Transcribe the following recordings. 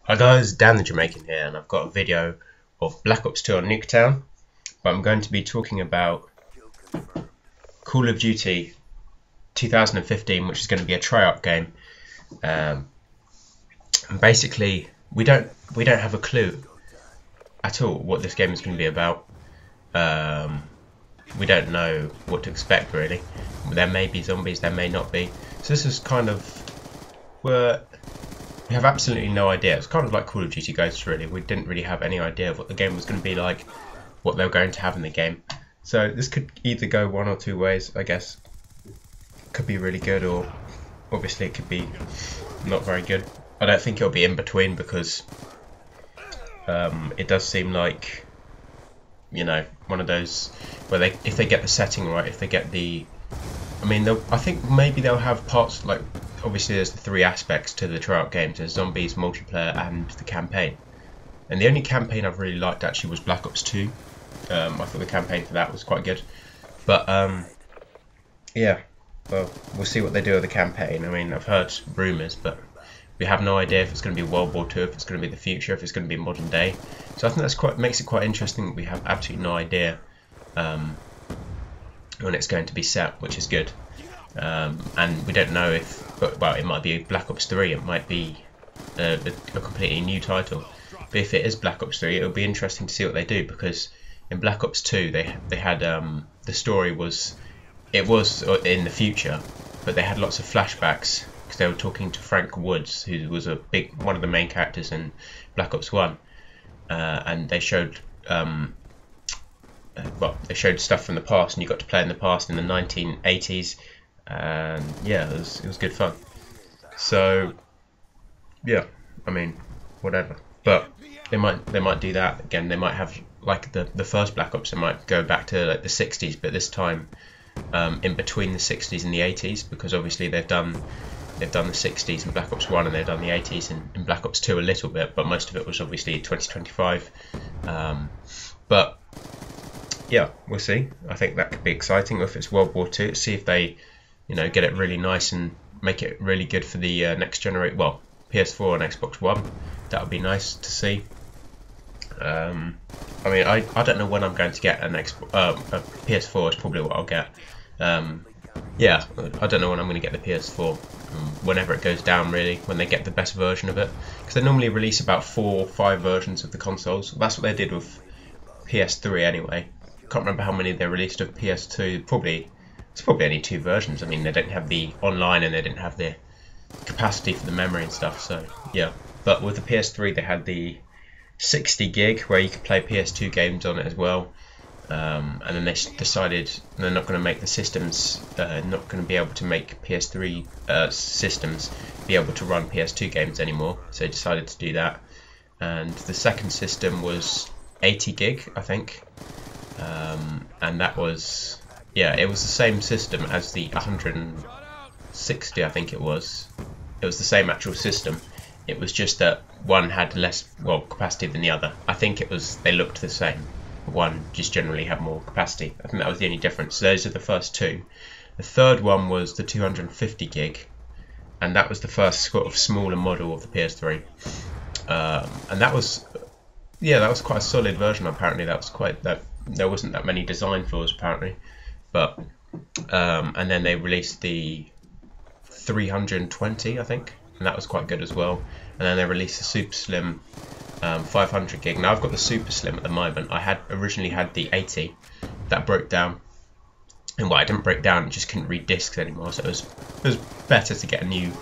Hi guys, Dan the Jamaican here, and I've got a video of Black Ops 2 on Nuketown, but I'm going to be talking about Call of Duty 2015, which is going to be a Treyarch game. And basically, we don't have a clue at all what this game is going to be about. We don't know what to expect really. There may be zombies, there may not be. So this is kind of where we have absolutely no idea. It's kind of like Call of Duty Ghosts really. We didn't really have any idea of what the game was going to be like, what they were going to have in the game. So this could either go one or two ways, I guess. It could be really good, or obviously it could be not very good. I don't think it'll be in between, because it does seem like, you know, one of those where if they get the setting right, if they get the, I think maybe they'll have parts like, obviously there's the three aspects to the Treyarch games. There's zombies, multiplayer, and the campaign. And the only campaign I've really liked actually was Black Ops 2. I thought the campaign for that was quite good. But yeah, well, we'll see what they do with the campaign. I've heard rumours, but we have no idea if it's going to be World War II, if it's going to be the future, if it's going to be modern day. So I think makes it quite interesting that we have absolutely no idea when it's going to be set, which is good. And we don't know if, well, it might be Black Ops 3, it might be a completely new title. But if it is Black Ops 3, it'll be interesting to see what they do, because in Black Ops 2 they had the story was in the future, but they had lots of flashbacks because they were talking to Frank Woods, who was one of the main characters in Black Ops 1, and they showed they showed stuff from the past, and you got to play in the past in the 1980s. And yeah, it was good fun. So yeah, whatever. But they might do that again. They might have, like the first Black Ops, they might go back to like the 60s, but this time in between the 60s and the 80s, because obviously they've done the 60s in Black Ops 1, and they've done the 80s in Black Ops 2 a little bit, but most of it was obviously 2025. But yeah, we'll see. I think that could be exciting. If it's World War II, see if they, get it really nice and make it really good for the next generation. Well, PS4 and Xbox One. That would be nice to see. I don't know when I'm going to get a PS4 is probably what I'll get. Yeah, I don't know when I'm going to get the PS4. Whenever it goes down, really, when they get the best version of it, because they normally release about 4 or 5 versions of the consoles. That's what they did with PS3 anyway. Can't remember how many they released of PS2. It's probably only 2 versions. They didn't have the online, and they didn't have the capacity for the memory and stuff. So yeah, but with the PS3 they had the 60 gig where you could play PS2 games on it as well. And then they decided they're not going to make the systems, not going to be able to make PS3 systems be able to run PS2 games anymore. So they decided to do that. And the second system was 80 gig, I think. And that was, yeah, it was the same system as the 160, I think it was. It was the same actual system. It was just that one had less capacity than the other. I think they looked the same. One just generally had more capacity. I think that was the only difference. So those are the first 2. The third one was the 250 gig, and that was the first sort of smaller model of the PS3. And that was quite a solid version. Apparently, there wasn't that many design flaws apparently. But and then they released the 320, I think, and that was quite good as well. And then they released the Super Slim 500 gig. Now I've got the Super Slim at the moment. I originally had the 80 that broke down, and it didn't break down, it just couldn't read discs anymore. So it was better to get a new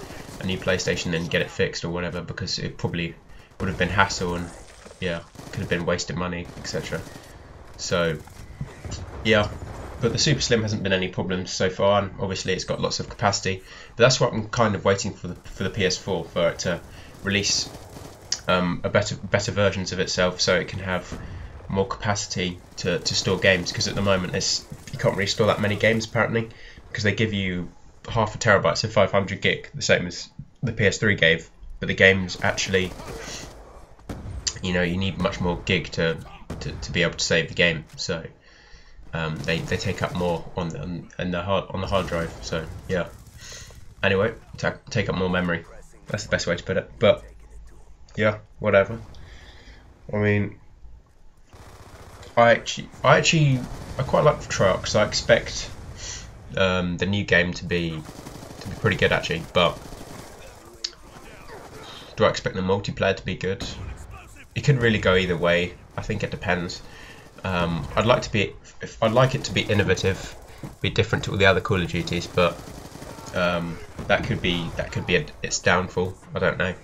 PlayStation than get it fixed or whatever, because it probably would have been hassle, and yeah, could have been wasted money, etc. So yeah, but the Super Slim hasn't been any problems so far, and obviously it's got lots of capacity. But that's what I'm kind of waiting for the PS4, for it to release better versions of itself, so it can have more capacity to store games. Because at the moment you can't really store that many games apparently, because they give you half a terabyte, so 500 gig, the same as the PS3 gave. But the games actually, you need much more gig to be able to save the game. So they take up more on the hard drive. So yeah. Anyway, take up more memory. That's the best way to put it. But yeah, whatever. I mean, I quite like Treyarch because I expect the new game to be pretty good actually. But do I expect the multiplayer to be good? It could really go either way. I think it depends. I'd like it to be innovative, be different to all the other Call of Duties, but that could be its downfall. I don't know,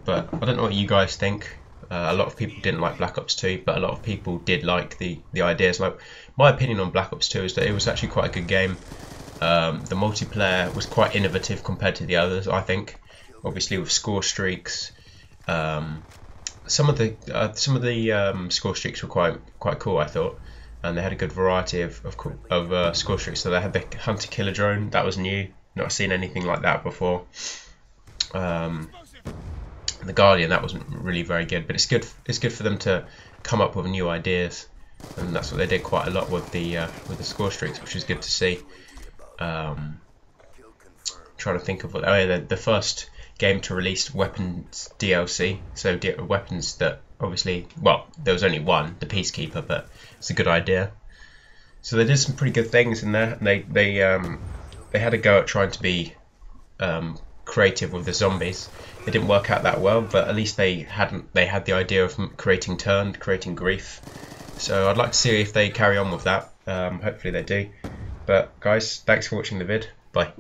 but I don't know what you guys think. A lot of people didn't like Black Ops 2, but a lot of people did like the ideas. Like, my opinion on Black Ops 2 is that it was actually quite a good game. The multiplayer was quite innovative compared to the others, I think. Obviously with score streaks, some of the score streaks were quite cool, I thought, and they had a good variety of score streaks. So they had the hunter killer drone, that was new, not seen anything like that before. The Guardian, that wasn't really very good, but it's good for them to come up with new ideas, and that's what they did quite a lot with the score streaks, which is good to see. Trying to think of the first game to release weapons DLC, so weapons that obviously, well, there was only one, the Peacekeeper, but it's a good idea. So they did some pretty good things in there, and they had a go at trying to be creative with the zombies. It didn't work out that well, but at least they had the idea of creating grief. So I'd like to see if they carry on with that. Hopefully they do. But guys, thanks for watching the vid. Bye.